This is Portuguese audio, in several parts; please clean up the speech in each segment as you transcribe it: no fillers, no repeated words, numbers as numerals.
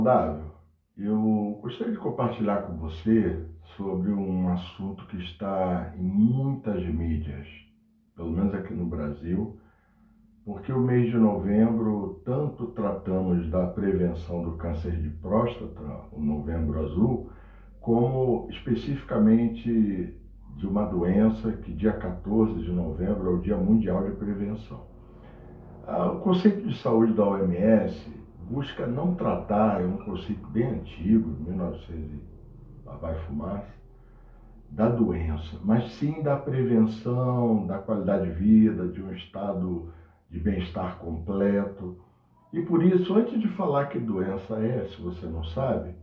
Saudável, eu gostaria de compartilhar com você sobre um assunto que está em muitas mídias, pelo menos aqui no Brasil, porque o mês de novembro tanto tratamos da prevenção do câncer de próstata, o Novembro Azul, como especificamente de uma doença que dia 14 de novembro é o Dia Mundial de Prevenção. O conceito de saúde da OMS busca não tratar, é um conceito bem antigo, de 1900 lá vai fumaça, da doença, mas sim da prevenção, da qualidade de vida, de um estado de bem-estar completo. E por isso, antes de falar que doença é, se você não sabe,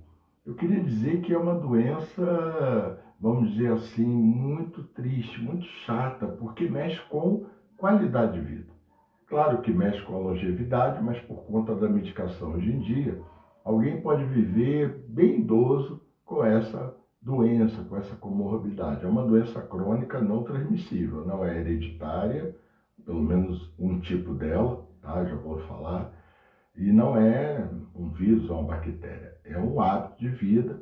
eu queria dizer que é uma doença, vamos dizer assim, muito triste, muito chata, porque mexe com qualidade de vida. Claro que mexe com a longevidade, mas por conta da medicação hoje em dia, alguém pode viver bem idoso com essa doença, com essa comorbidade. É uma doença crônica não transmissível, não é hereditária, pelo menos um tipo dela, tá? Já vou falar. E não é um vírus ou uma bactéria, é um hábito de vida,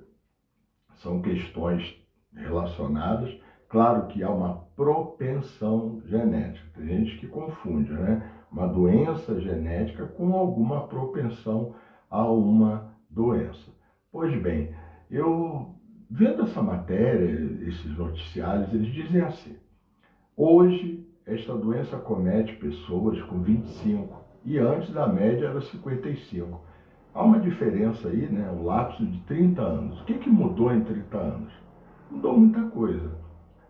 são questões relacionadas. Claro que há uma propensão genética. Tem gente que confunde, né? Uma doença genética com alguma propensão a uma doença. Pois bem, eu vendo essa matéria, esses noticiários, eles dizem assim: hoje esta doença comete pessoas com 25 e antes a média era 55. Há uma diferença aí, né? Um lapso de 30 anos. O que mudou em 30 anos? Mudou muita coisa,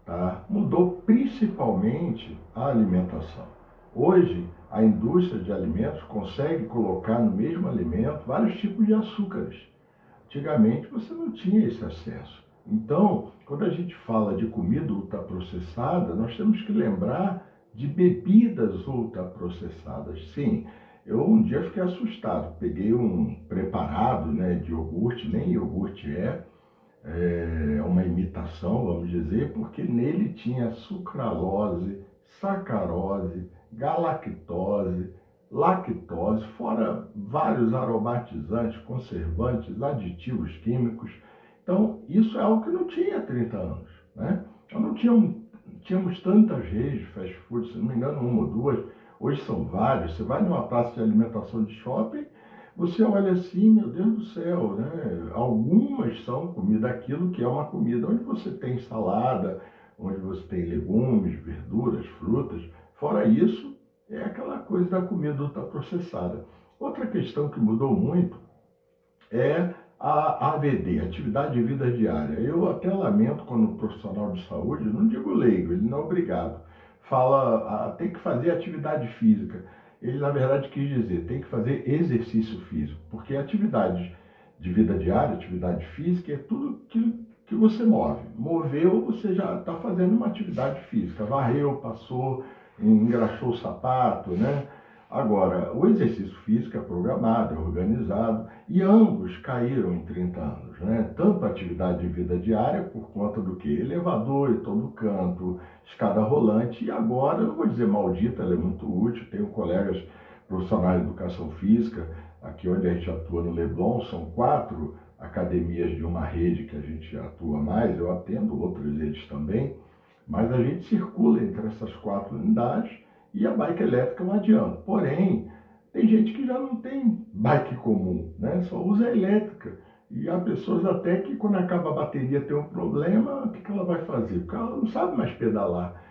tá? Mudou principalmente a alimentação. Hoje, a indústria de alimentos consegue colocar no mesmo alimento vários tipos de açúcares. Antigamente você não tinha esse acesso. Então, quando a gente fala de comida ultraprocessada, nós temos que lembrar de bebidas ultraprocessadas. Sim, eu um dia fiquei assustado. Peguei um preparado, né, de iogurte, nem iogurte é uma imitação, vamos dizer, porque nele tinha sucralose, sacarose, galactose, lactose, fora vários aromatizantes, conservantes, aditivos químicos. Então, isso é algo que não tinha há 30 anos, né? Então, não tínhamos tantas redes de fast food, se não me engano, uma ou duas. Hoje são várias. Você vai numa praça de alimentação de shopping, você olha assim, meu Deus do céu, né? Algumas são comida, aquilo que é uma comida, onde você tem salada, onde você tem legumes, verduras, frutas. Fora isso, é aquela coisa da comida ultraprocessada. Outra questão que mudou muito é a AVD, Atividade de Vida Diária. Eu até lamento quando o profissional de saúde, não digo leigo, ele não é obrigado, fala, tem que fazer atividade física. Ele, na verdade, quis dizer, tem que fazer exercício físico, porque atividade de vida diária, atividade física, é tudo que você move. Moveu, você já está fazendo uma atividade física. Varreu, passou, engraxou o sapato, né? Agora, o exercício físico é programado, é organizado, e ambos caíram em 30 anos, né? Tanto a atividade de vida diária, por conta do que? Elevador em todo canto, escada rolante, e agora, eu não vou dizer maldita, ela é muito útil, tenho colegas profissionais de educação física, aqui onde a gente atua no Leblon, são 4 academias de uma rede que a gente atua mais, eu atendo outras redes também, mas a gente circula entre essas 4 unidades, e a bike elétrica não adianta. Porém, tem gente que já não tem bike comum, né? Só usa a elétrica. E há pessoas até que quando acaba a bateria tem um problema, o que ela vai fazer? Porque ela não sabe mais pedalar.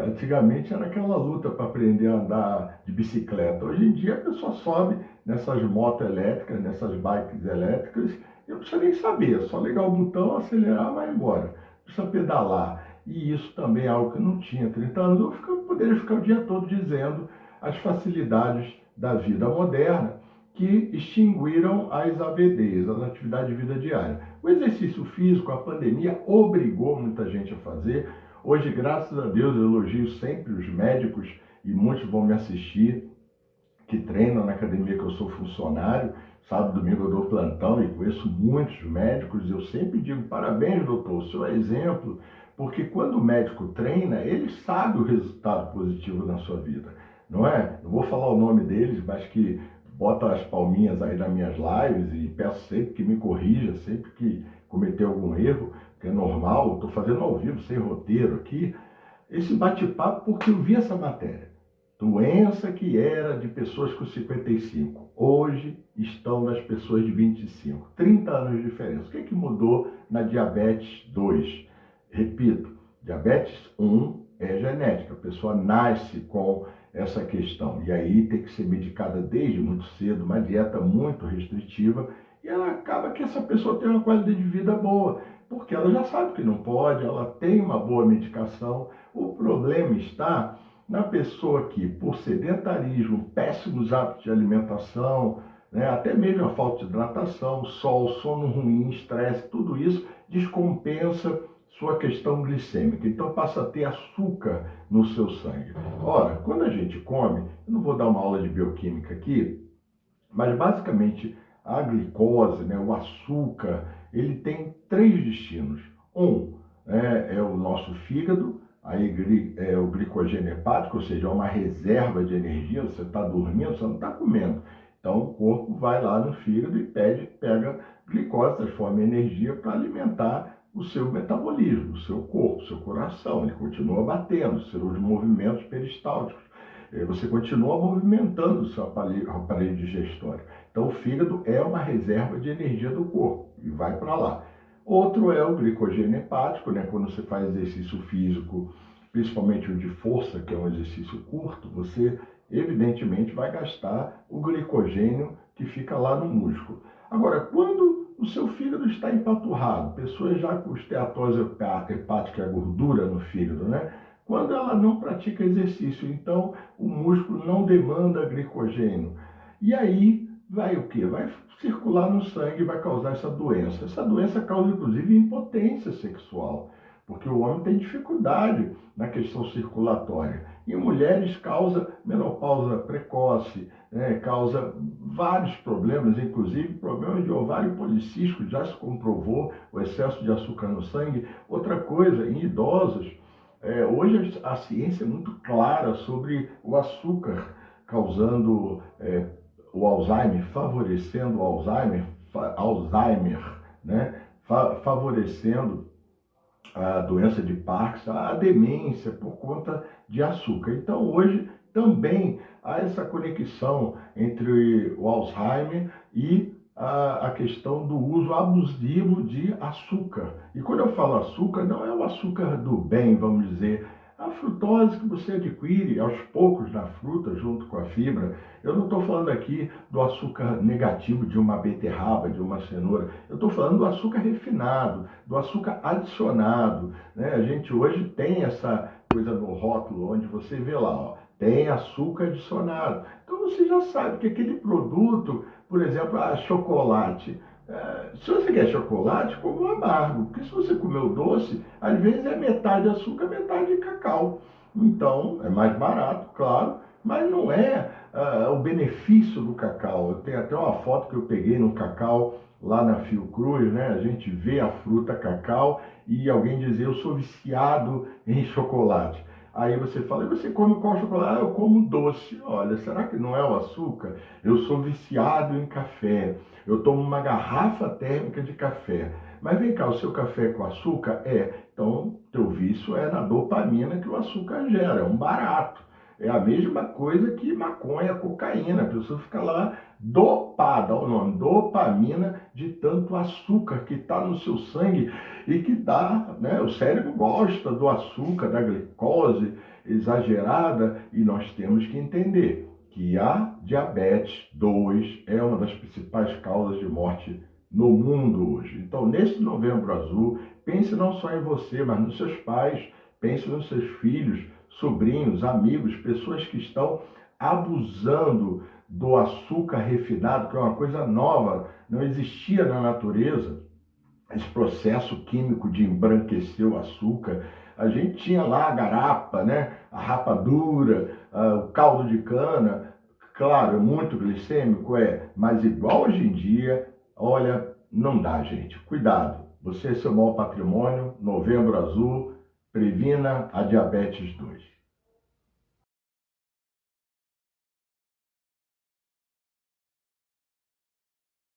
Antigamente era aquela luta para aprender a andar de bicicleta. Hoje em dia a pessoa sobe nessas motos elétricas, nessas bikes elétricas, e não precisa nem saber, é só ligar o botão, acelerar, vai embora. Não precisa pedalar. E isso também é algo que não tinha 30 anos. Eu poderia ficar o dia todo dizendo as facilidades da vida moderna que extinguiram as AVDs, as atividades de vida diária. O exercício físico, a pandemia obrigou muita gente a fazer. Hoje, graças a Deus, eu elogio sempre os médicos, e muitos vão me assistir, que treinam na academia que eu sou funcionário. Sábado, domingo eu dou plantão e conheço muitos médicos. Eu sempre digo, parabéns, doutor, o senhor é exemplo, porque quando o médico treina, ele sabe o resultado positivo na sua vida, não é? Não vou falar o nome deles, mas que bota as palminhas aí nas minhas lives e peço sempre que me corrija, sempre que cometer algum erro, que é normal, estou fazendo ao vivo, sem roteiro aqui, esse bate-papo porque eu vi essa matéria. Doença que era de pessoas com 55, hoje estão nas pessoas de 25, 30 anos de diferença. O que é que mudou na diabetes 2? Repito, diabetes 1 é genética, a pessoa nasce com essa questão e aí tem que ser medicada desde muito cedo, uma dieta muito restritiva e ela acaba que essa pessoa tem uma qualidade de vida boa, porque ela já sabe que não pode, ela tem uma boa medicação. O problema está na pessoa que, por sedentarismo, péssimos hábitos de alimentação, né, até mesmo a falta de hidratação, sol, sono ruim, estresse, tudo isso descompensa sua questão glicêmica. Então passa a ter açúcar no seu sangue. Ora, quando a gente come, eu não vou dar uma aula de bioquímica aqui, mas basicamente a glicose, né, o açúcar, ele tem três destinos. Um é o nosso fígado, aí é o glicogênio hepático, ou seja, é uma reserva de energia, você está dormindo, você não está comendo. Então o corpo vai lá no fígado e pega glicose, transforma em energia para alimentar o seu metabolismo, o seu corpo, o seu coração. Ele continua batendo, seus movimentos peristálticos. Você continua movimentando o seu aparelho digestório. Então o fígado é uma reserva de energia do corpo e vai para lá. Outro é o glicogênio hepático, né? Quando você faz exercício físico, principalmente o de força, que é um exercício curto, você evidentemente vai gastar o glicogênio que fica lá no músculo. Agora, quando o seu fígado está empaturrado, pessoas já com esteatose hepática, a gordura no fígado, né? Quando ela não pratica exercício, então o músculo não demanda glicogênio. E aí vai o quê? Vai circular no sangue e vai causar essa doença. Essa doença causa, inclusive, impotência sexual, porque o homem tem dificuldade na questão circulatória. Em mulheres causa menopausa precoce, né? Causa vários problemas, inclusive problemas de ovário policístico, já se comprovou o excesso de açúcar no sangue. Outra coisa, em idosos, hoje a ciência é muito clara sobre o açúcar causando o Alzheimer, favorecendo o Alzheimer, né? Favorecendo a doença de Parkinson, a demência por conta de açúcar. Então hoje também há essa conexão entre o Alzheimer e a questão do uso abusivo de açúcar. E quando eu falo açúcar, não é o açúcar do bem, vamos dizer, a frutose que você adquire aos poucos na fruta, junto com a fibra. Eu não estou falando aqui do açúcar negativo de uma beterraba, de uma cenoura. Eu estou falando do açúcar refinado, do açúcar adicionado, né? A gente hoje tem essa coisa no rótulo, onde você vê lá, ó, tem açúcar adicionado. Então você já sabe que aquele produto, por exemplo, chocolate. Se você quer chocolate, coma o amargo, porque se você comer o doce, às vezes é metade açúcar, metade cacau. Então, é mais barato, claro, mas não é o benefício do cacau. Eu tenho até uma foto que eu peguei no cacau lá na Fiocruz, né? A gente vê a fruta cacau e alguém dizia, eu sou viciado em chocolate. Aí você fala, e você come qual chocolate? Ah, eu como doce. Olha, será que não é o açúcar? Eu sou viciado em café. Eu tomo uma garrafa térmica de café. Mas vem cá, o seu café com açúcar? Então, teu vício é na dopamina que o açúcar gera, é um barato. É a mesma coisa que maconha, cocaína. A pessoa fica lá dopada, olha o nome, dopamina, de tanto açúcar que está no seu sangue e que dá, né? O cérebro gosta do açúcar, da glicose exagerada, e nós temos que entender que a diabetes 2 é uma das principais causas de morte no mundo hoje. Então, nesse Novembro Azul, pense não só em você, mas nos seus pais, pense nos seus filhos, sobrinhos, amigos, pessoas que estão abusando do açúcar refinado, que é uma coisa nova, não existia na natureza, esse processo químico de embranquecer o açúcar. A gente tinha lá a garapa, né? A rapadura, o caldo de cana, claro, é muito glicêmico, mas igual hoje em dia, olha, não dá, gente. Cuidado, você é seu maior patrimônio, Novembro Azul, previna a diabetes 2.